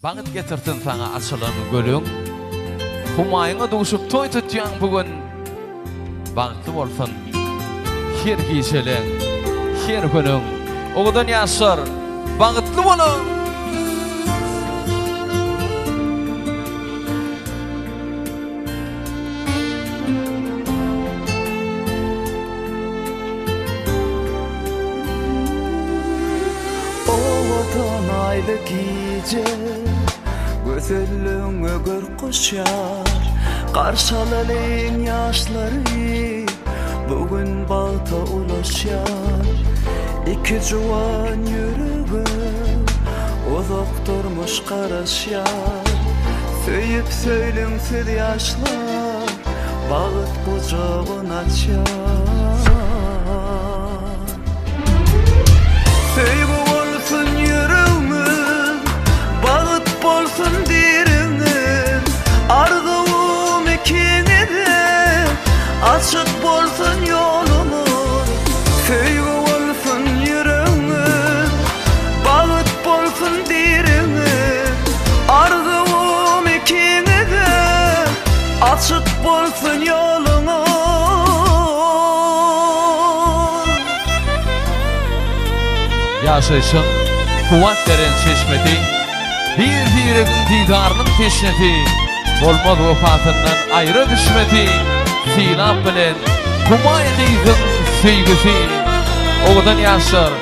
Bagyt getirtin sana açylan gölüň. Humaýyňa duşup toý tutýan bugün bagtly bolsun. Her gişeleň, her günüň oňdan ýaşar, bagtly bolun. Oňdan aýly gije gözellüğüne gör koşar, karşılalayın yaşları bugün balta ulaşar. İki juwan yüreği uzak durmuş karaşar, söyüp söylensiz yaşlar bağıt kucağın açar. Söýgü bolsun yüreğimin, bağıt bolsun diriňin, arzuwum ikinize açyk bolsun ýolumuz. Söýgü bolsun yüreğimin, bağıt bolsun diriňin, arzuwum ikinize açyk bolsun ýolumuz. Yaşaşın kuvat deren çeşmeti, bir-biriň didarynyň peşneti, bolmaz wefatyndan aýra düşmeti, silap bilen humaý gyzyň söýgüsi, oňdan ýaşar,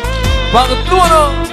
bagtly bolun.